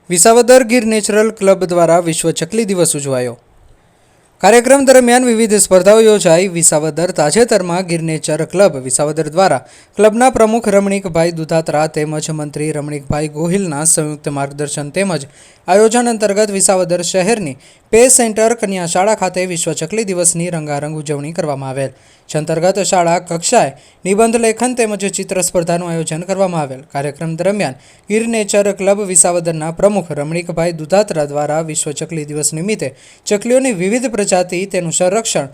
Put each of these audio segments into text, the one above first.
Visavadar Gir natural club દ્વારા વિશ્વ ચકલી દિવસ ઉજવાયો। કાર્યક્રમ દરમિયાન વિવિધ સ્પર્ધાઓ યોજાઈ। વિસાવદર તાજેતરમાં ગીર નેચર ક્લબ વિસાવદર દ્વારા ક્લબના પ્રમુખ રમણીકભાઈ દુધાત્રા તેમજ મંત્રી રમણીકભાઈ ગોહિલના સંયુક્ત માર્ગદર્શન તેમજ આયોજન અંતર્ગત વિસાવદર શહેરની પે સેન્ટર કન્યા શાળા ખાતે વિશ્વ ચકલી દિવસની રંગારંગ ઉજવણી કરવામાં આવેલ। જે અંતર્ગત શાળા કક્ષાએ નિબંધ લેખન તેમજ ચિત્ર સ્પર્ધાનું આયોજન કરવામાં આવેલ। કાર્યક્રમ દરમિયાન ગીર નેચર ક્લબ વિસાવદરના પ્રમુખ રમણીકભાઈ દુધાત્રા દ્વારા વિશ્વ ચકલી દિવસ નિમિત્તે ચકલીઓની વિવિધ પ્રજાતિ, તેનું સંરક્ષણ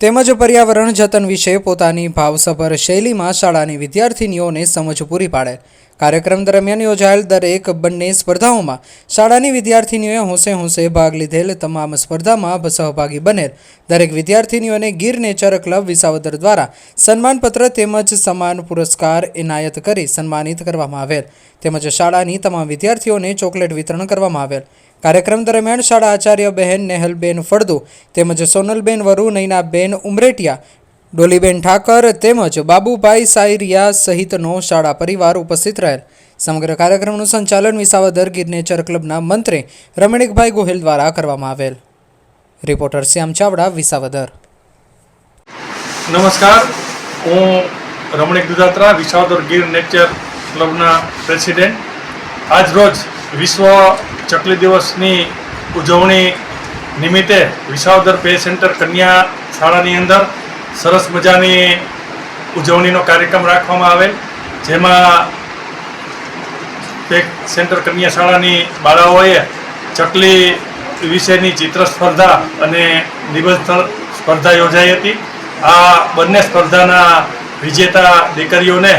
તેમજ પર્યાવરણ જતન વિશે પોતાની ભાવસભર શૈલીમાં શાળાની વિદ્યાર્થીનીઓને સમજ પૂરી પાડે। કાર્યક્રમ દરમિયાન યોજાયેલ દરેક બંને સ્પર્ધાઓમાં શાળાની વિદ્યાર્થીનીઓએ હોંશે ભાગ લીધેલ। તમામ સ્પર્ધામાં સહભાગી બનેલ દરેક વિદ્યાર્થીનીઓને ગીર નેચર ક્લબ વિસાવદર દ્વારા સન્માનપત્ર તેમજ સમાન પુરસ્કાર એનાયત કરી સન્માનિત કરવામાં આવેલ તેમજ શાળાની તમામ વિદ્યાર્થીઓને ચોકલેટ વિતરણ કરવામાં આવેલ। કાર્યક્રમ દરમિયાન શાળા આચાર્ય બહેન નેહલબેન ફળદુ તેમજ સોનલબેન વરુ, નૈનાબેન ઉમરેટિયા, ડોલીબેન ઠાકર તેમજ બાબુભાઈ સાયરિયા સહિતનો શાળા પરિવાર ઉપસ્થિત રહેલ। સમગ્ર કાર્યક્રમનું સંચાલન વિસાવદર ગીર નેચર ક્લબના મંત્રી રમણીકભાઈ ગોહિલ દ્વારા કરવામાં આવેલ। રિપોર્ટર શ્યામ ચાવડા, વિસાવદર। નમસ્કાર, હું રમણીક દુધાત્રા, વિસાવદર ગીર નેચર ક્લબના પ્રેસિડેન્ટ। આજ રોજ વિશ્વ ચકલી દિવસની ઉજવણી નિમિત્તે વિસાવદર પે સેન્ટર કન્યા શાળાની અંદર સરસ મજાની ઉજવણીનો કાર્યક્રમ રાખવામાં આવેલ, જેમાં પે સેન્ટર કન્યા શાળાની બાળાઓએ ચકલી વિશેની ચિત્ર સ્પર્ધા અને નિબંધ સ્પર્ધા યોજાઈ હતી। આ બંને સ્પર્ધાના વિજેતા દીકરીઓને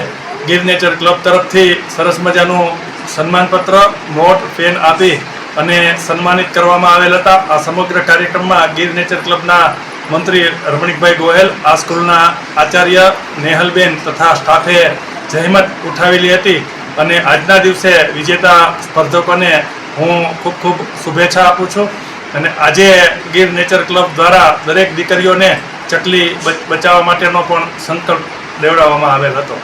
ગીર નેચર ક્લબ તરફથી સરસ મજાનું સન્માનપત્ર, નોટ, પેન આપી અને સન્માનિત કરવામાં આવેલ હતા। આ સમગ્ર કાર્યક્રમમાં ગીર નેચર ક્લબના મંત્રી રમણીકભાઈ ગોહિલ, આ સ્કૂલના આચાર્ય નેહલબેન તથા સ્ટાફે જહેમત ઉઠાવેલી હતી અને આજના દિવસે વિજેતા સ્પર્ધકોને હું ખૂબ ખૂબ શુભેચ્છા આપું છું। અને આજે ગીર નેચર ક્લબ દ્વારા દરેક દીકરીઓને ચકલી બચાવવા માટેનો પણ સંકલ્પ લેવડાવવામાં આવેલ હતો।